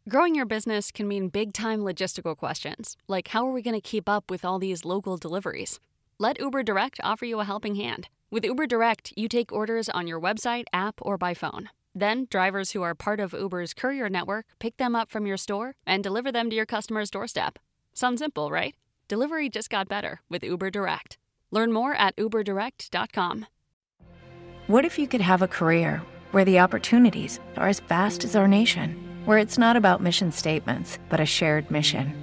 Growing your business can mean big-time logistical questions, like how are we going to keep up with all these local deliveries? Let Uber Direct offer you a helping hand. With Uber Direct, you take orders on your website, app, or by phone. Then, drivers who are part of Uber's courier network pick them up from your store and deliver them to your customer's doorstep. Sounds simple, right? Delivery just got better with Uber Direct. Learn more at uberdirect.com. What if you could have a career where the opportunities are as vast as our nation, where it's not about mission statements, but a shared mission?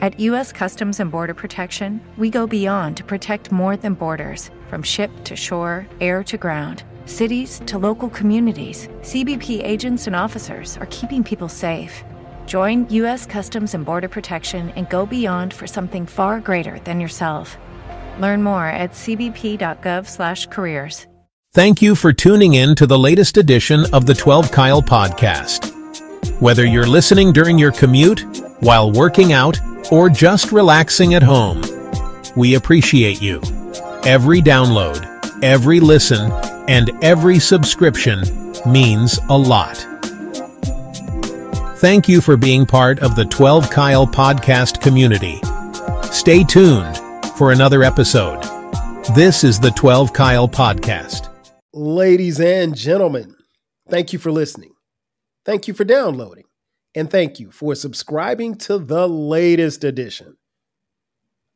At U.S. Customs and Border Protection, we go beyond to protect more than borders. From ship to shore, air to ground, cities to local communities, CBP agents and officers are keeping people safe. Join U.S. Customs and Border Protection and go beyond for something far greater than yourself. Learn more at cbp.gov/careers. Thank you for tuning in to the latest edition of the 12 Kyle podcast. Whether you're listening during your commute, while working out, or just relaxing at home, we appreciate you. Every download, every listen, and every subscription means a lot. Thank you for being part of the 12 Kyle podcast community. Stay tuned for another episode. This is the 12 Kyle podcast. Ladies and gentlemen, thank you for listening. Thank you for downloading. And thank you for subscribing to the latest edition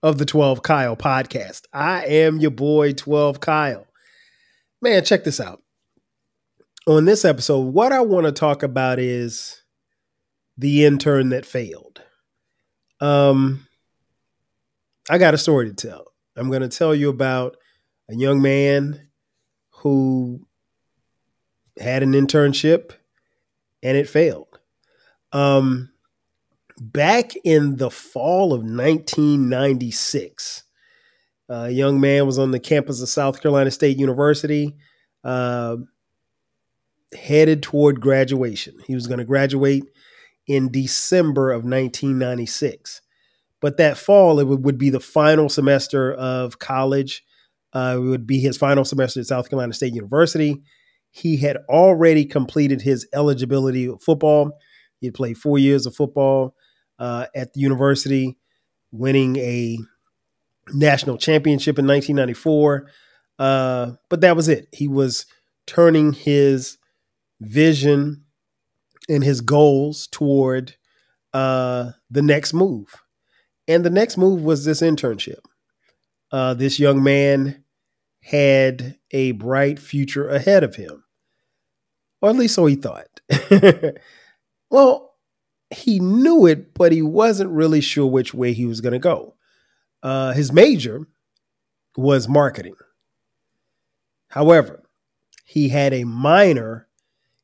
of the 12 Kyle podcast. I am your boy, 12 Kyle. Man, check this out. On this episode, what I want to talk about is the intern that failed. I got a story to tell. I'm going to tell you about a young man who had an internship and it failed. Back in the fall of 1996, a young man was on the campus of South Carolina State University, headed toward graduation. He was going to graduate in December of 1996. But that fall, it would be the final semester of college. It would be his final semester at South Carolina State University. He had already completed his eligibility of football. He had played 4 years of football at the university, winning a national championship in 1994. But that was it. He was turning his vision and his goals toward the next move. And the next move was this internship. This young man had a bright future ahead of him, or at least so he thought. Well, he knew it, but he wasn't really sure which way he was going to go. His major was marketing. However, he had a minor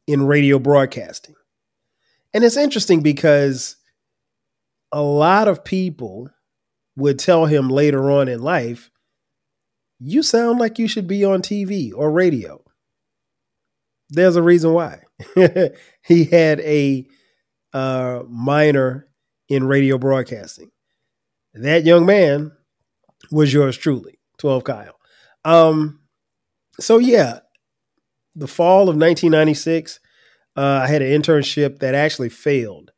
in radio broadcasting. And it's interesting because a lot of people would tell him later on in life, you sound like you should be on TV or radio. There's a reason why. He had a minor in radio broadcasting. That young man was yours truly, 12 Kyle. So yeah, the fall of 1996, I had an internship that actually failed.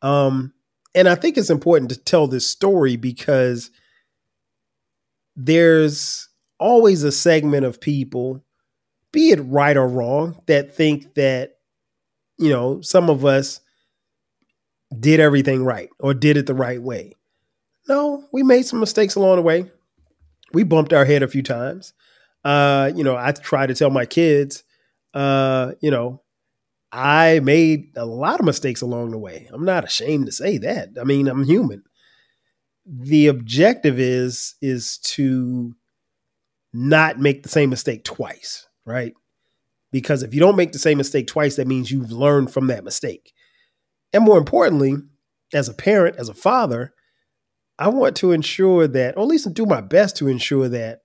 And I think it's important to tell this story because there's always a segment of people, be it right or wrong, that think that, you know, some of us did everything right or did it the right way. No, we made some mistakes along the way. We bumped our head a few times. I try to tell my kids, I made a lot of mistakes along the way. I'm not ashamed to say that. I mean, I'm human. The objective is to not make the same mistake twice, right? Because if you don't make the same mistake twice, that means you've learned from that mistake. And more importantly, as a parent, as a father, I want to ensure that, or at least do my best to ensure that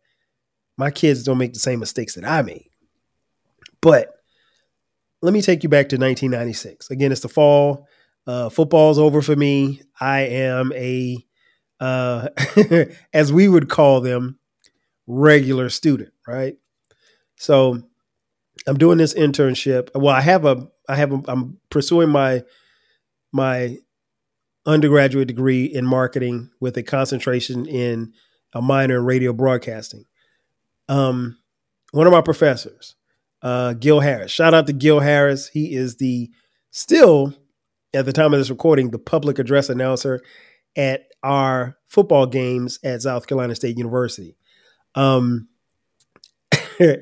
my kids don't make the same mistakes that I made. But let me take you back to 1996. Again, it's the fall. Football's over for me. I am a, as we would call them, regular student, right? So I'm doing this internship. Well, I'm pursuing my my undergraduate degree in marketing with a concentration in a minor in radio broadcasting. One of my professors, Gil Harris, shout out to Gil Harris. He is still, at the time of this recording, the public address announcer at our football games at South Carolina State University. And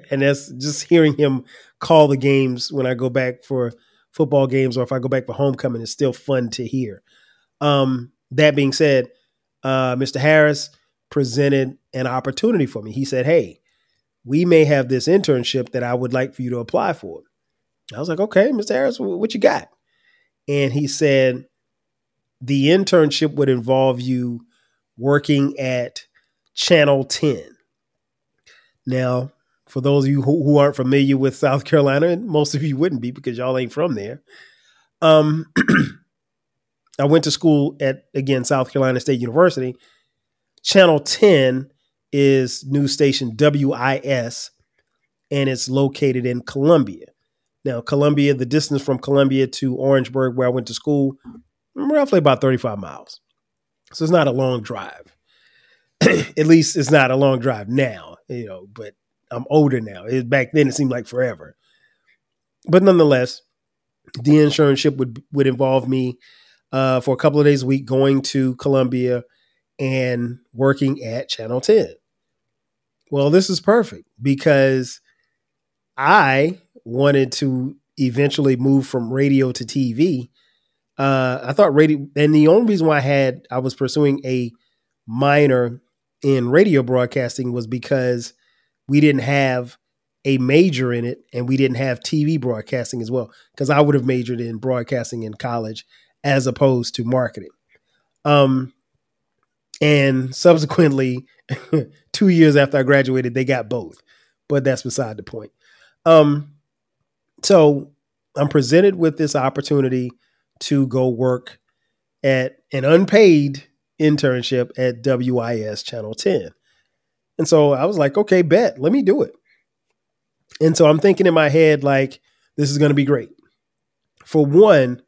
that's just hearing him call the games when I go back for football games or if I go back for homecoming is still fun to hear. That being said, Mr. Harris presented an opportunity for me. He said, hey, we may have this internship that I would like for you to apply for. I was like, okay, Mr. Harris, what you got? And he said, the internship would involve you working at Channel 10. Now, for those of you who aren't familiar with South Carolina, and most of you wouldn't be because y'all ain't from there, I went to school at, again, South Carolina State University. Channel 10 is news station WIS, and it's located in Columbia. Now, Columbia, the distance from Columbia to Orangeburg, where I went to school, roughly about 35 miles. So it's not a long drive. At least it's not a long drive now, but I'm older now. Back then, it seemed like forever. But nonetheless, the internship would involve me for a couple of days a week going to Columbia and working at Channel 10. Well, this is perfect because I wanted to eventually move from radio to TV. I thought radio, and the only reason why I was pursuing a minor in radio broadcasting was because we didn't have a major in it and we didn't have TV broadcasting as well, because I would have majored in broadcasting in college as opposed to marketing. And subsequently, 2 years after I graduated, they got both, but that's beside the point. So I'm presented with this opportunity to go work at an unpaid internship at WIS Channel 10. And so I was like, okay, bet, let me do it. And so I'm thinking in my head, like, this is going to be great. For one,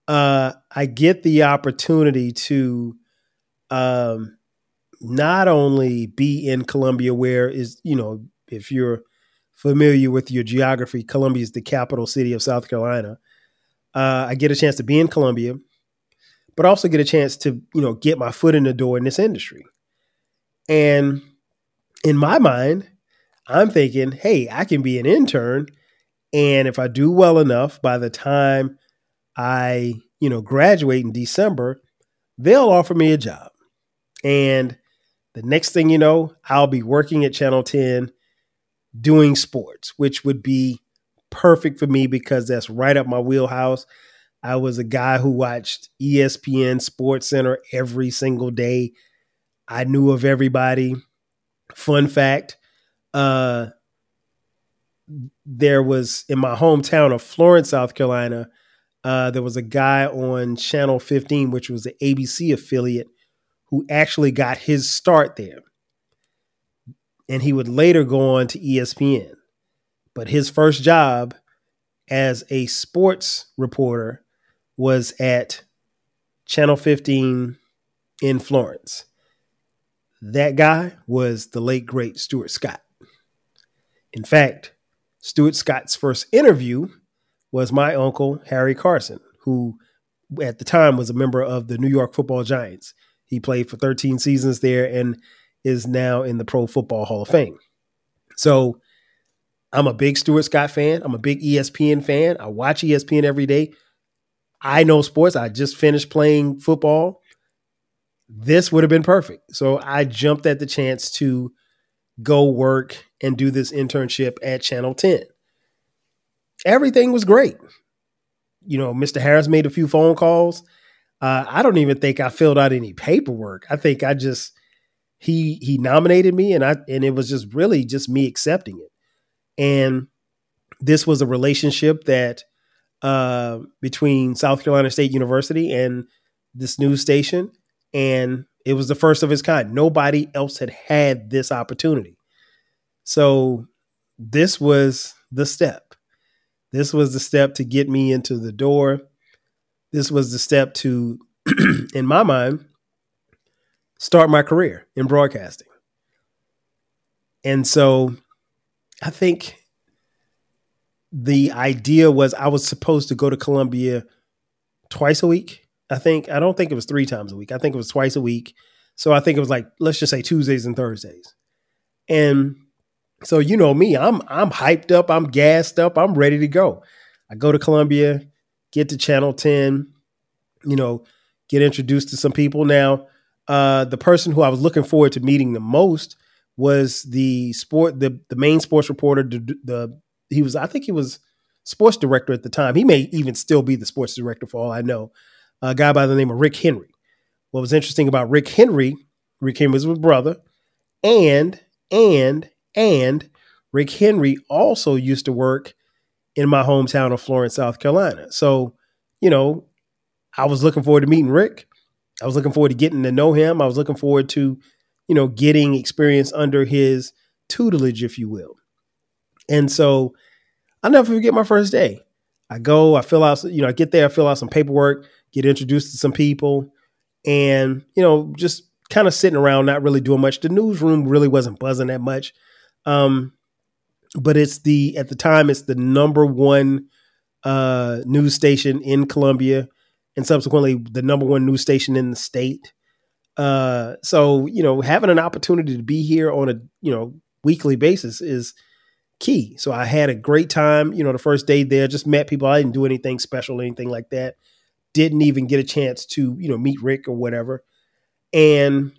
I get the opportunity to not only be in Columbia, where is, if you're familiar with your geography, Columbia is the capital city of South Carolina. I get a chance to be in Columbia, but also get a chance to, get my foot in the door in this industry. And in my mind, I'm thinking, hey, I can be an intern. And if I do well enough, by the time I, graduate in December, they'll offer me a job. And the next thing you know, I'll be working at Channel 10 doing sports, which would be perfect for me because that's right up my wheelhouse. I was a guy who watched ESPN Sports Center every single day. I knew of everybody. Fun fact, there was, in my hometown of Florence, South Carolina, there was a guy on Channel 15, which was the ABC affiliate, who actually got his start there. And he would later go on to ESPN. But his first job as a sports reporter was at Channel 15 in Florence. That guy was the late, great Stuart Scott. In fact, Stuart Scott's first interview was my uncle, Harry Carson, who at the time was a member of the New York Football Giants. He played for 13 seasons there and is now in the Pro Football Hall of Fame. So I'm a big Stuart Scott fan. I'm a big ESPN fan. I watch ESPN every day. I know sports. I just finished playing football. This would have been perfect. So I jumped at the chance to go work and do this internship at Channel 10. Everything was great. Mr. Harris made a few phone calls. I don't even think I filled out any paperwork. I think he nominated me and it was just really just me accepting it. And this was a relationship that between South Carolina State University and this news station. And it was the first of its kind. Nobody else had this opportunity. So this was the step. This was the step to get me into the door. this was the step to, in my mind, start my career in broadcasting. And so I think the idea was I was supposed to go to Columbia twice a week. I don't think it was 3 times a week. I think it was twice a week. So I think it was like, let's just say Tuesdays and Thursdays. And so, you know me, I'm hyped up. I'm gassed up. I'm ready to go. I go to Columbia, get to Channel 10, get introduced to some people. Now, the person who I was looking forward to meeting the most was the main sports reporter. I think he was sports director at the time. He may even still be the sports director for all I know. A guy by the name of Rick Henry. What was interesting about Rick Henry was his brother, and Rick Henry also used to work in my hometown of Florence, South Carolina. So, I was looking forward to meeting Rick. I was looking forward to getting to know him. I was looking forward to, getting experience under his tutelage, if you will. And so I'll never forget my first day. I go, I fill out, I get there, I fill out some paperwork, get introduced to some people, and, just kind of sitting around, not really doing much. The newsroom really wasn't buzzing that much. But at the time, it's the number one news station in Columbia, and subsequently the number one news station in the state. So, having an opportunity to be here on a, weekly basis is key. So I had a great time, the first day there, just met people. I didn't do anything special, anything like that. Didn't even get a chance to, meet Rick or whatever. And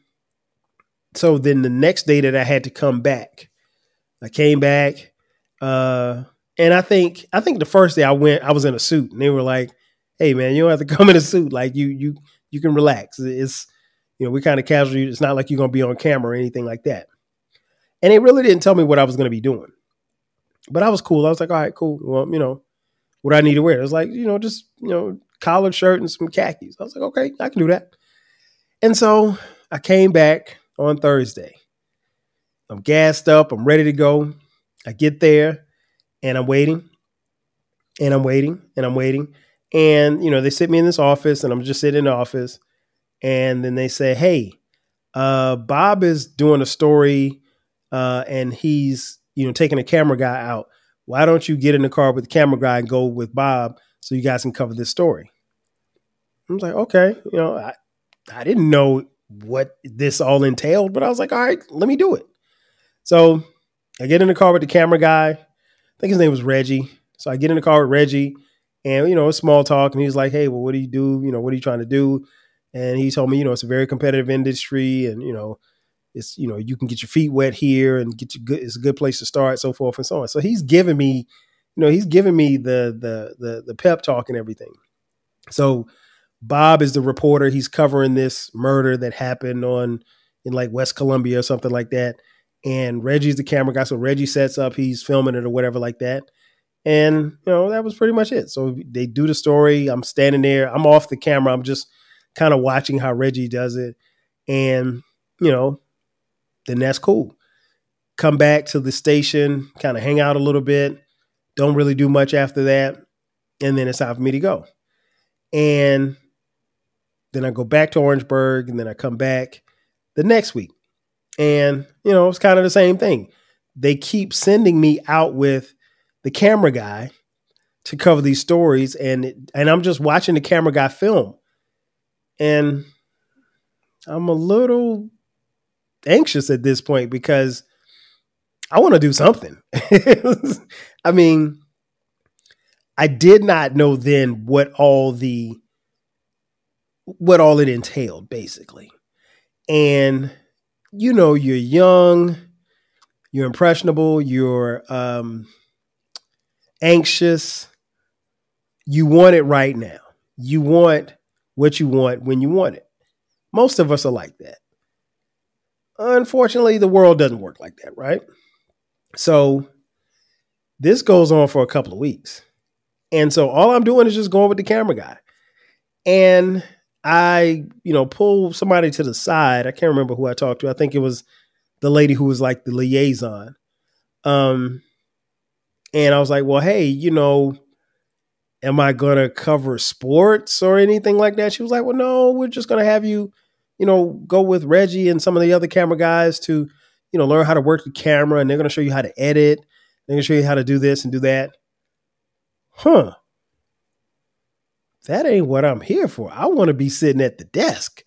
so then the next day that I had to come back, I came back. And I think the first day I was in a suit, and they were like, "Hey man, you don't have to come in a suit. Like you can relax. It's, we kind of casual. It's not like you're going to be on camera or anything like that." And they really didn't tell me what I was going to be doing, but I was cool. I was like, all right, cool. Well, what I need to wear. It was like, just, collared shirt and some khakis. I was like, okay, I can do that. And so I came back on Thursday. I'm gassed up. I'm ready to go. I get there and I'm waiting and I'm waiting and I'm waiting. And, they sit me in this office and I'm just sitting in the office. And then they say, hey, Bob is doing a story and he's, taking a camera guy out. Why don't you get in the car with the camera guy and go with Bob so you guys can cover this story? I was like, okay, I didn't know what this all entailed, but I was like, all right, let me do it. So I get in the car with the camera guy. I think his name was Reggie. So I get in the car with Reggie and, a small talk. And he's like, hey, well, what do you do? What are you trying to do? And he told me, it's a very competitive industry and, it's, you can get your feet wet here and it's a good place to start, so forth and so on. So he's giving me, the pep talk and everything. So Bob is the reporter. He's covering this murder that happened in like West Columbia or something like that. And Reggie's the camera guy. So Reggie sets up, he's filming it or whatever like that. And, that was pretty much it. So they do the story. I'm standing there. I'm off the camera. I'm just kind of watching how Reggie does it. And, then that's cool. Come back to the station, kind of hang out a little bit. Don't really do much after that. And then it's time for me to go. And then I go back to Orangeburg and then I come back the next week. And, it's kind of the same thing. They keep sending me out with the camera guy to cover these stories. And I'm just watching the camera guy film. And I'm a little anxious at this point because I want to do something. I mean, I did not know then what all it entailed, basically. And, you're young, you're impressionable, you're anxious. You want it right now. You want what you want when you want it. Most of us are like that. Unfortunately, the world doesn't work like that, right? So this goes on for a couple of weeks. And so all I'm doing is just going with the camera guy. And I, pull somebody to the side. I can't remember who I talked to. I think it was the lady who was like the liaison. And I was like, well, hey, am I going to cover sports or anything like that? She was like, well, no, we're just going to have you, go with Reggie and some of the other camera guys to, learn how to work the camera, and they're going to show you how to edit. They're going to show you how to do this and do that. Huh. That ain't what I'm here for. I want to be sitting at the desk.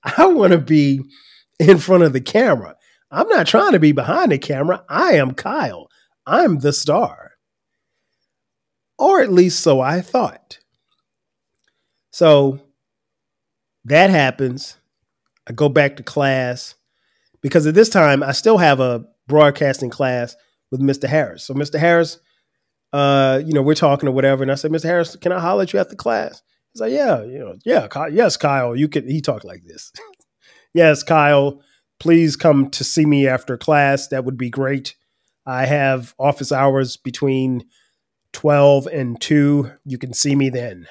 I want to be in front of the camera. I'm not trying to be behind the camera. I am Kyle. I'm the star. Or at least so I thought. So that happens. I go back to class because at this time I still have a broadcasting class with Mr. Harris. So Mr. Harris, we're talking or whatever. And I said, Mr. Harris, can I holler at you after class? He's like, yes, Kyle, you can. He talked like this. Yes, Kyle, please come to see me after class. That would be great. I have office hours between 12 and 2. You can see me then.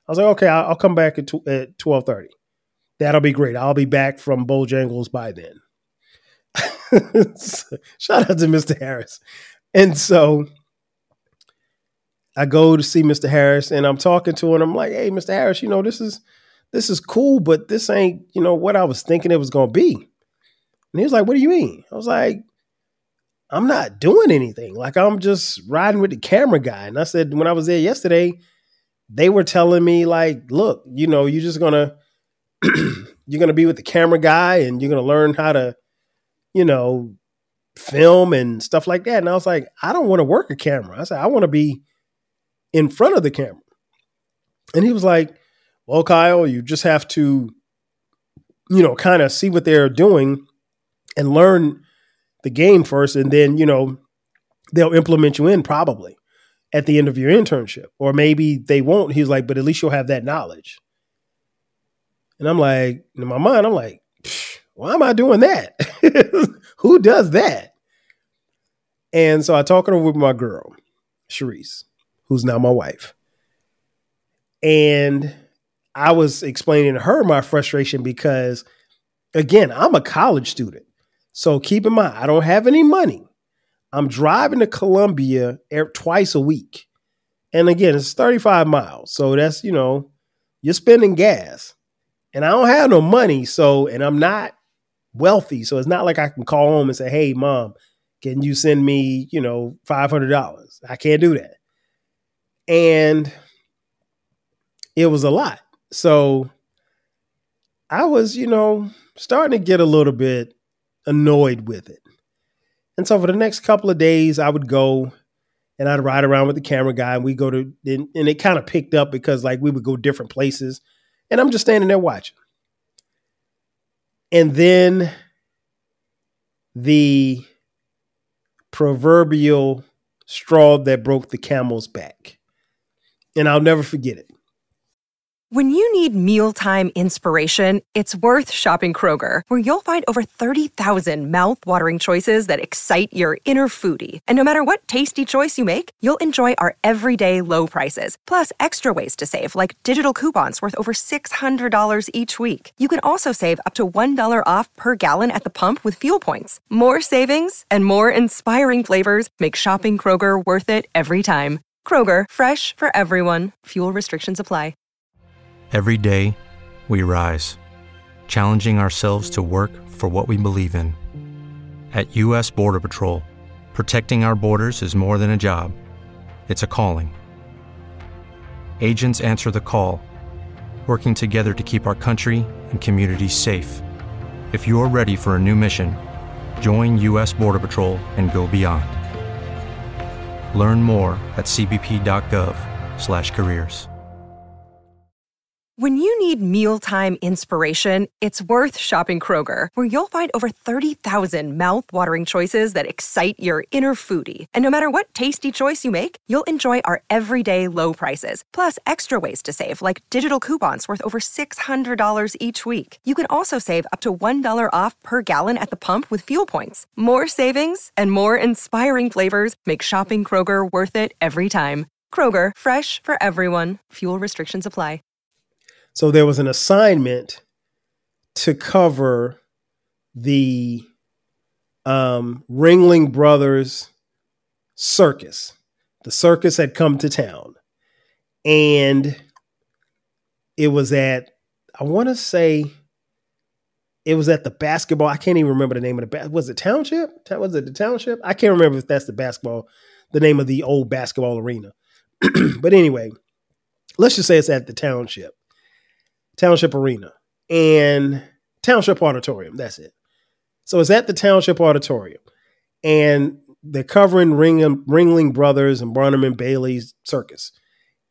I was like, okay, I'll come back at 12:30. That'll be great. I'll be back from Bojangles by then. Shout out to Mr. Harris. And so I go to see Mr. Harris and I'm talking to him. I'm like, hey, Mr. Harris, this is cool, but this ain't, what I was thinking it was going to be. And he was like, what do you mean? I was like, I'm not doing anything. Like, I'm just riding with the camera guy. And I said, when I was there yesterday, they were telling me like, look, you're just going to, you're going to be with the camera guy and you're going to learn how to, film and stuff like that. And I was like, I don't want to work a camera. I said, I want to be in front of the camera. And he was like, well, Kyle, you just have to, kind of see what they're doing and learn the game first. And then, they'll implement you in probably at the end of your internship, or maybe they won't. He's like, but at least you'll have that knowledge. And I'm like, in my mind, I'm like, why am I doing that? Who does that? And so I talked with my girl, Sharice, who's now my wife. And I was explaining to her my frustration because, again, I'm a college student. So keep in mind, I don't have any money. I'm driving to Columbia twice a week. And again, it's 35 miles. So that's, you're spending gas. And I don't have no money. So, and I'm not wealthy. So it's not like I can call home and say, hey, Mom, can you send me, $500? I can't do that. And it was a lot. So I was, starting to get a little bit annoyed with it. And so for the next couple of days, I would go and I'd ride around with the camera guy and we go to, and it kind of picked up because like we would go different places and I'm just standing there watching. And then the proverbial straw that broke the camel's back. And I'll never forget it. When you need mealtime inspiration, it's worth shopping Kroger, where you'll find over 30,000 mouth-watering choices that excite your inner foodie. And no matter what tasty choice you make, you'll enjoy our everyday low prices, plus extra ways to save, like digital coupons worth over $600 each week. You can also save up to $1 off per gallon at the pump with fuel points. More savings and more inspiring flavors make shopping Kroger worth it every time. Kroger, fresh for everyone. Fuel restrictions apply. Every day, we rise, challenging ourselves to work for what we believe in. At U.S. Border Patrol, protecting our borders is more than a job. It's a calling. Agents answer the call, working together to keep our country and communities safe. If you're ready for a new mission, join U.S. Border Patrol and go beyond. Learn more at cbp.gov/careers. When you need mealtime inspiration, it's worth shopping Kroger, where you'll find over 30,000 mouth-watering choices that excite your inner foodie. And no matter what tasty choice you make, you'll enjoy our everyday low prices, plus extra ways to save, like digital coupons worth over $600 each week. You can also save up to $1 off per gallon at the pump with fuel points. More savings and more inspiring flavors make shopping Kroger worth it every time. Kroger, fresh for everyone. Fuel restrictions apply. So there was an assignment to cover the Ringling Brothers circus. The circus had come to town. And it was at, I want to say it was at the basketball. I can't even remember the name of the, was it Township? Was it the Township? I can't remember if that's the name of the old basketball arena. But anyway, let's just say it's at the Township Arena and Township Auditorium. That's it. So it's at the Township Auditorium, and they're covering Ringling Brothers and Barnum and Bailey's circus.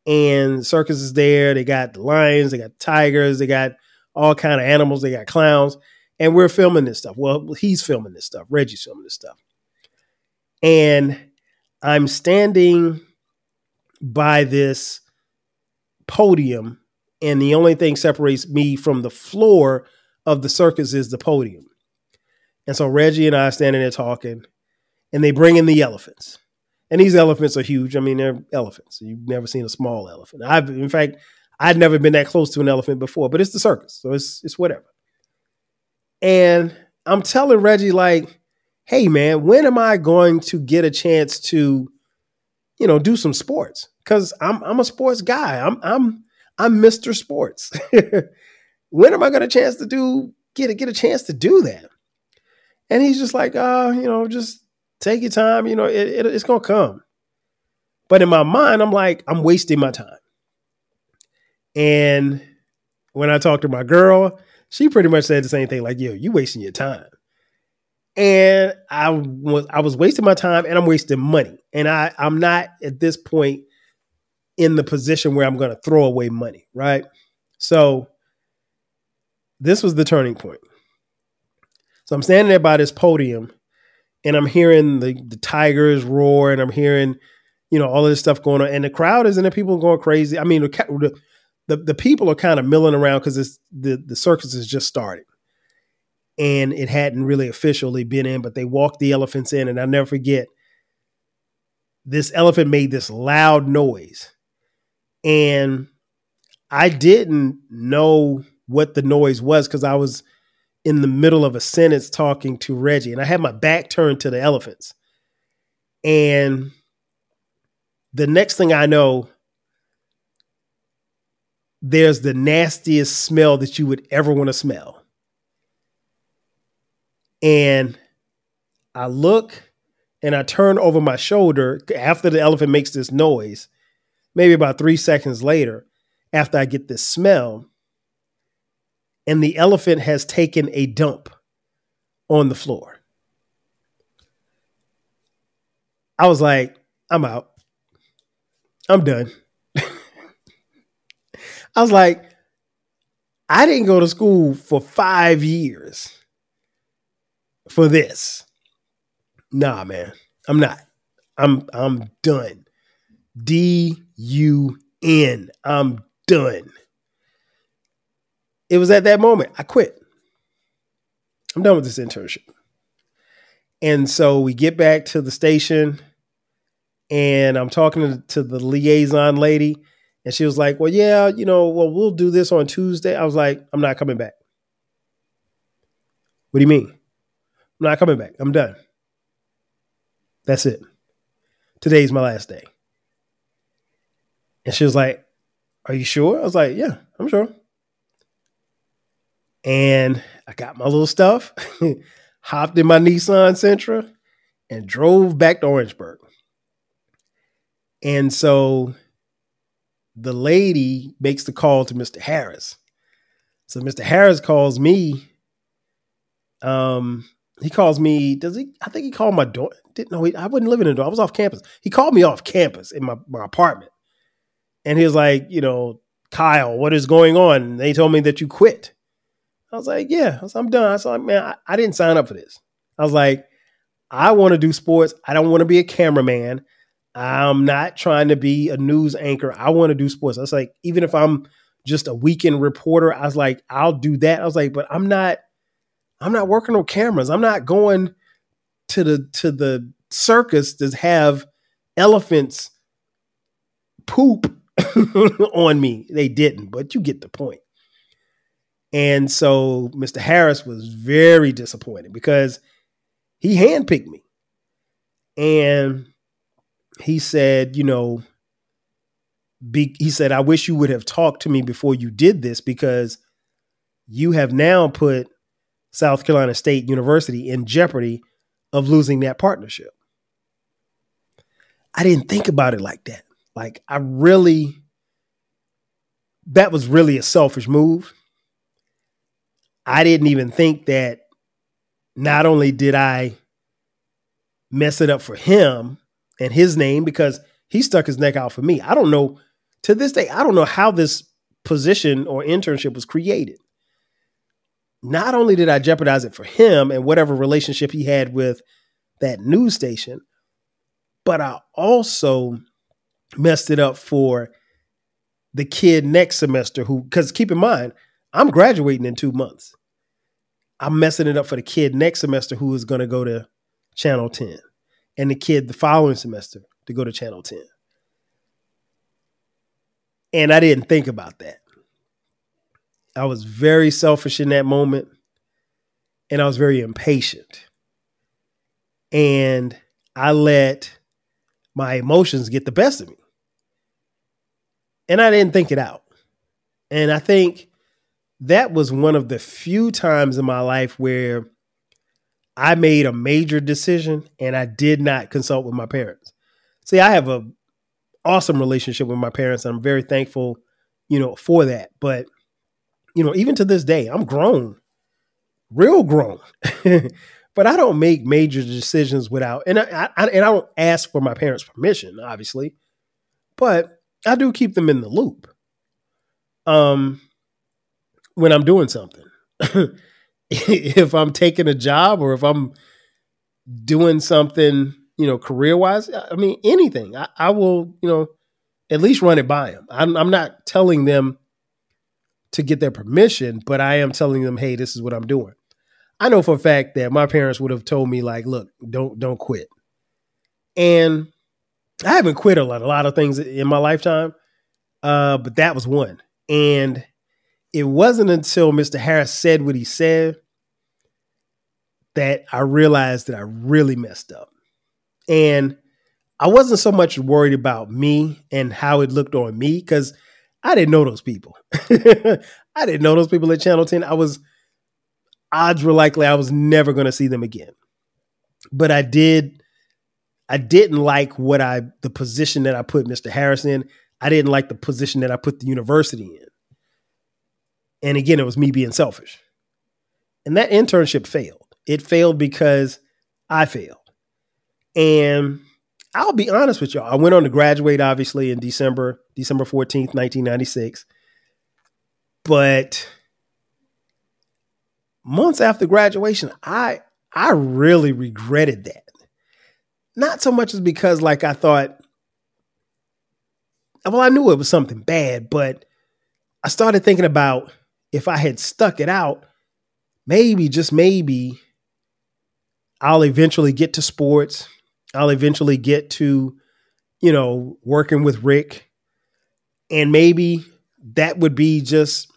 And circus is there. They got the lions, they got tigers, they got all kind of animals, they got clowns. And we're filming this stuff. Well, he's filming this stuff. Reggie's filming this stuff. And I'm standing by this podium, and the only thing separates me from the floor of the circus is the podium. And so Reggie and I are standing there talking, and they bring in the elephants. And these elephants are huge. I mean, they're elephants. You've never seen a small elephant. In fact, I'd never been that close to an elephant before, but it's the circus. So it's whatever. And I'm telling Reggie, like, hey man, when am I going to get a chance to, do some sports? Cause I'm a sports guy. I'm Mr. Sports. When am I going to get a chance to do that? And he's just like, just take your time. It's going to come. But in my mind, I'm like, I'm wasting my time. And when I talked to my girl, she pretty much said the same thing, like, yo, you wasting your time. And I was wasting my time, and I'm wasting money. And I'm not at this point in the position where I'm going to throw away money, right? So this was the turning point. So I'm standing there by this podium, and I'm hearing the tigers roar, and I'm hearing, all of this stuff going on. And the crowd is in there, people going crazy. I mean, the people are kind of milling around because the circus is just starting. And it hadn't really officially been in, but they walked the elephants in. And I'll never forget, this elephant made this loud noise. And I didn't know what the noise was because I was in the middle of a sentence talking to Reggie, and I had my back turned to the elephants. And the next thing I know, there's the nastiest smell that you would ever want to smell. And I look and I turn over my shoulder after the elephant makes this noise, maybe about 3 seconds later, after I get this smell, and the elephant has taken a dump on the floor. I was like, I'm out. I'm done. I was like, I didn't go to school for 5 years for this. Nah, man, I'm not. I'm done. D-U-N. I'm done. It was at that moment I quit. I'm done with this internship. And so we get back to the station, and I'm talking to the liaison lady, and she was like, well, yeah, we'll do this on Tuesday. I was like, I'm not coming back. What do you mean? I'm not coming back. I'm done. That's it. Today's my last day. And she was like, are you sure? I was like, yeah, I'm sure. And I got my little stuff, hopped in my Nissan Sentra, and drove back to Orangeburg. And so the lady makes the call to Mr. Harris. So Mr. Harris calls me. He calls me. I think he called my door. I wasn't living in the door. I was off campus. He called me off campus in my apartment. And he was like, Kyle, what is going on? And they told me that you quit. I was like, yeah, I'm done. I was like, man, I didn't sign up for this. I was like, I want to do sports. I don't want to be a cameraman. I'm not trying to be a news anchor. I want to do sports. I was like, even if I'm just a weekend reporter, I was like, I'll do that. I was like, but I'm not working on cameras. I'm not going to the circus to have elephants poop on me. They didn't, but you get the point. And so Mr. Harris was very disappointed because he handpicked me. And he said, he said, I wish you would have talked to me before you did this, because you have now put South Carolina State University in jeopardy of losing that partnership. I didn't think about it like that. Like, that was really a selfish move. I didn't even think that not only did I mess it up for him and his name, because he stuck his neck out for me. I don't know, to this day, I don't know how this position or internship was created. Not only did I jeopardize it for him and whatever relationship he had with that news station, but I also messed it up for the kid next semester because keep in mind, I'm graduating in 2 months. I'm messing it up for the kid next semester who is going to go to Channel 10, and the kid the following semester to go to Channel 10. And I didn't think about that. I was very selfish in that moment, and I was very impatient. And I let my emotions get the best of me. And I didn't think it out. And I think that was one of the few times in my life where I made a major decision and I did not consult with my parents. See, I have an awesome relationship with my parents, and I'm very thankful, for that. But, even to this day, I'm grown, real grown, but I don't make major decisions without, and I don't ask for my parents' permission, obviously, but I do keep them in the loop. When I'm doing something, if I'm taking a job or if I'm doing something, career-wise, I mean, anything, I will, at least run it by them. I'm not telling them to get their permission, but I am telling them, hey, this is what I'm doing. I know for a fact that my parents would have told me, like, look, don't quit. And I haven't quit a lot of things in my lifetime, but that was one. And it wasn't until Mr. Harris said what he said that I realized that I really messed up. And I wasn't so much worried about me and how it looked on me, because I didn't know those people. I didn't know those people at Channel 10. Odds were likely I was never going to see them again. But I didn't like the position that I put Mr. Harris in. I didn't like the position that I put the university in. And again, it was me being selfish. And that internship failed. It failed because I failed. And I'll be honest with y'all. I went on to graduate, obviously, in December 14th, 1996. But months after graduation, I really regretted that. Not so much as because, like, I thought, well, I knew it was something bad, but I started thinking about if I had stuck it out, maybe, just maybe, I'll eventually get to sports. I'll eventually get to, working with Rick. And maybe that would be just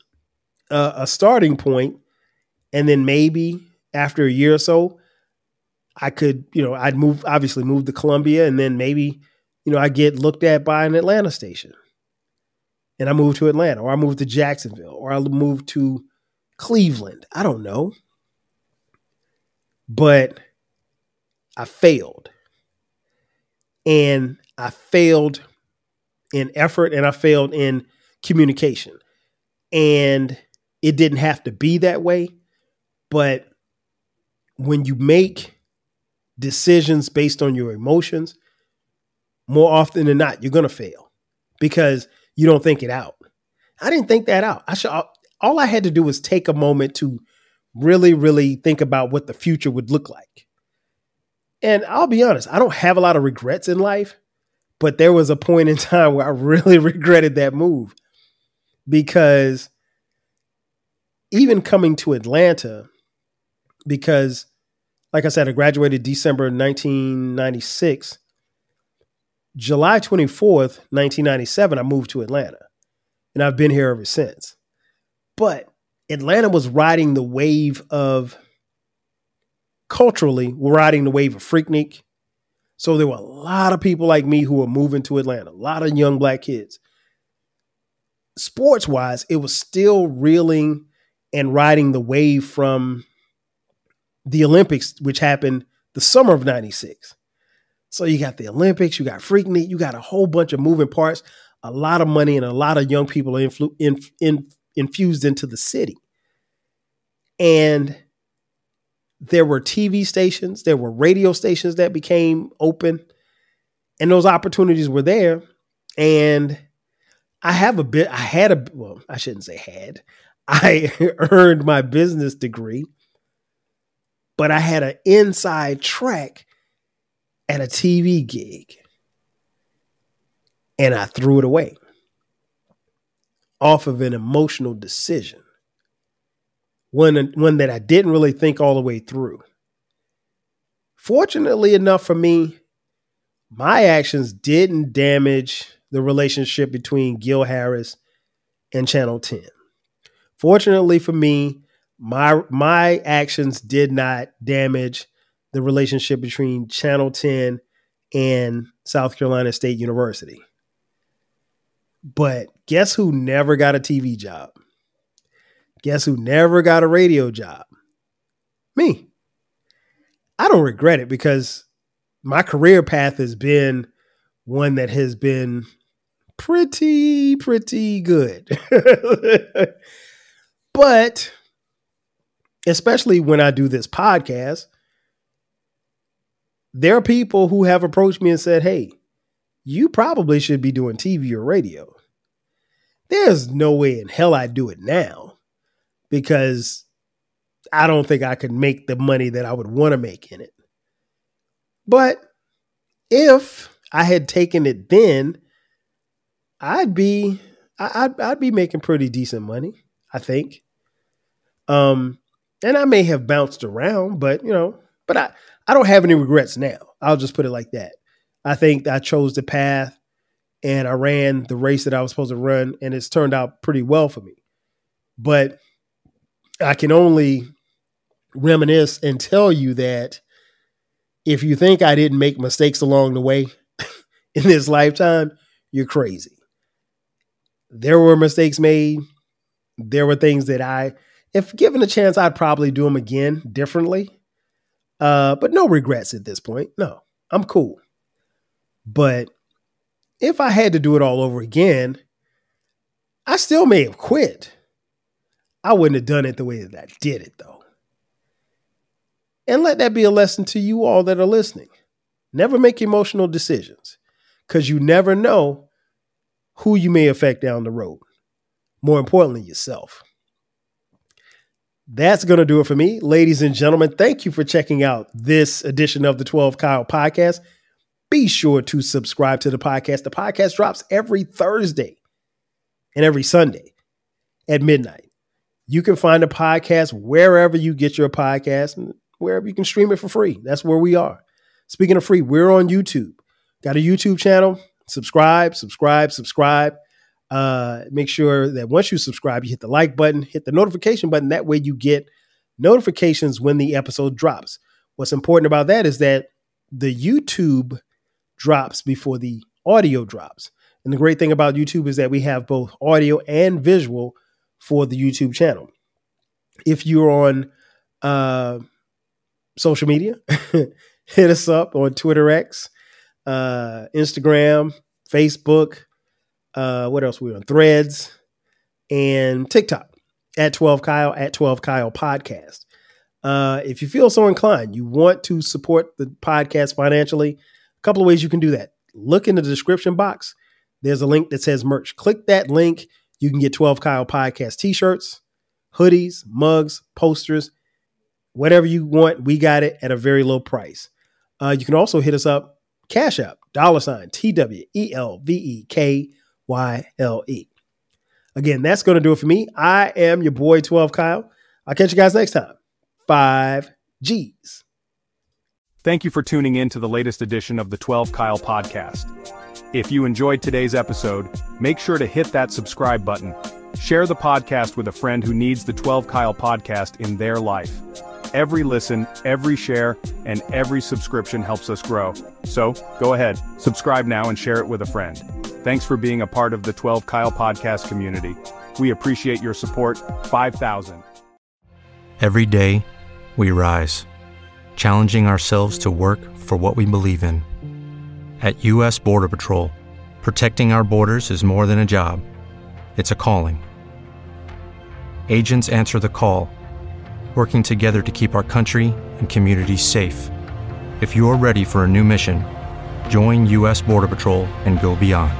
a starting point. And then maybe after a year or so, I could, I'd move to Columbia, and then maybe, I get looked at by an Atlanta station. And I moved to Atlanta, or I moved to Jacksonville, or I moved to Cleveland. I don't know. But I failed. And I failed in effort, and I failed in communication. And it didn't have to be that way. But when you make decisions based on your emotions, more often than not, you're going to fail because you don't think it out. I didn't think that out. All I had to do was take a moment to really, really think about what the future would look like. And I'll be honest, I don't have a lot of regrets in life, but there was a point in time where I really regretted that move, because even coming to Atlanta, because like I said, I graduated December 1996, July 24th, 1997, I moved to Atlanta, and I've been here ever since. But Atlanta was riding the wave of, culturally, we're riding the wave of Freaknik. So there were a lot of people like me who were moving to Atlanta, a lot of young black kids. sports-wise, it was still reeling and riding the wave from the Olympics, which happened the summer of 96. So you got the Olympics, you got Freaknik, you got a whole bunch of moving parts, a lot of money, and a lot of young people infused into the city. And there were TV stations, there were radio stations that became open, and those opportunities were there. And I earned my business degree, but I had an inside track at a TV gig, and I threw it away off of an emotional decision. One that I didn't really think all the way through. Fortunately enough for me, my actions didn't damage the relationship between Gil Harris and Channel 10. Fortunately for me, my actions did not damage the relationship between Channel 10 and South Carolina State University. But guess who never got a TV job? Guess who never got a radio job? Me. I don't regret it because my career path has been one that has been pretty good. But especially when I do this podcast, there are people who have approached me and said, hey, you probably should be doing TV or radio. There's no way in hell I'd do it now, because I don't think I could make the money that I would want to make in it. But if I had taken it then, I'd be making pretty decent money, I think. And I may have bounced around, but I don't have any regrets now. I'll just put it like that. I think I chose the path and I ran the race that I was supposed to run, and it's turned out pretty well for me. But I can only reminisce and tell you that if you think I didn't make mistakes along the way in this lifetime, you're crazy. There were mistakes made. There were things that if given a chance, I'd probably do them again differently. But no regrets at this point. No, I'm cool. But if I had to do it all over again, I still may have quit. I wouldn't have done it the way that I did it, though. And let that be a lesson to you all that are listening. Never make emotional decisions, because you never know who you may affect down the road. More importantly, yourself. That's going to do it for me. Ladies and gentlemen, thank you for checking out this edition of the 12 Kyle Podcast. Be sure to subscribe to the podcast. The podcast drops every Thursday and every Sunday at midnight. You can find the podcast wherever you get your podcast and wherever you can stream it for free. That's where we are. Speaking of free, we're on YouTube. Got a YouTube channel. Subscribe. Make sure that once you subscribe, you hit the like button, hit the notification button. That way you get notifications when the episode drops. What's important about that is that the YouTube drops before the audio drops. And the great thing about YouTube is that we have both audio and visual for the YouTube channel. If you're on social media, hit us up on Twitter X, Instagram, Facebook. What else? We're on Threads and TikTok at 12 Kyle Podcast. If you feel so inclined, you want to support the podcast financially, a couple of ways you can do that. Look in the description box. There's a link that says merch. Click that link. You can get 12 Kyle Podcast t-shirts, hoodies, mugs, posters, whatever you want. We got it at a very low price. You can also hit us up, Cash App, $TWELVEKYLE. Again, that's going to do it for me. I am your boy, 12 Kyle. I'll catch you guys next time. 5 G's. Thank you for tuning in to the latest edition of the 12 Kyle Podcast. If you enjoyed today's episode, make sure to hit that subscribe button. Share the podcast with a friend who needs the 12 Kyle Podcast in their life. Every listen, every share, and every subscription helps us grow. So, go ahead, subscribe now and share it with a friend. Thanks for being a part of the 12 Kyle podcast community. We appreciate your support. 5,000. Every day, we rise, challenging ourselves to work for what we believe in. At U.S. Border Patrol, protecting our borders is more than a job. It's a calling. Agents answer the call, working together to keep our country and communities safe. If you're ready for a new mission, join U.S. Border Patrol and go beyond.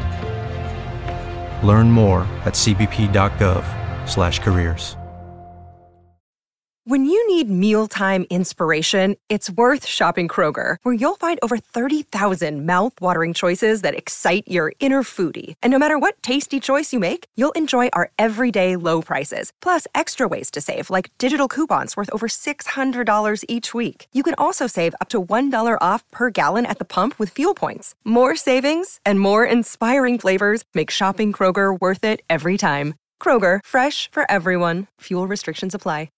Learn more at cbp.gov/careers. When you need mealtime inspiration, it's worth shopping Kroger, where you'll find over 30,000 mouth-watering choices that excite your inner foodie. And no matter what tasty choice you make, you'll enjoy our everyday low prices, plus extra ways to save, like digital coupons worth over $600 each week. You can also save up to $1 off per gallon at the pump with fuel points. More savings and more inspiring flavors make shopping Kroger worth it every time. Kroger, fresh for everyone. Fuel restrictions apply.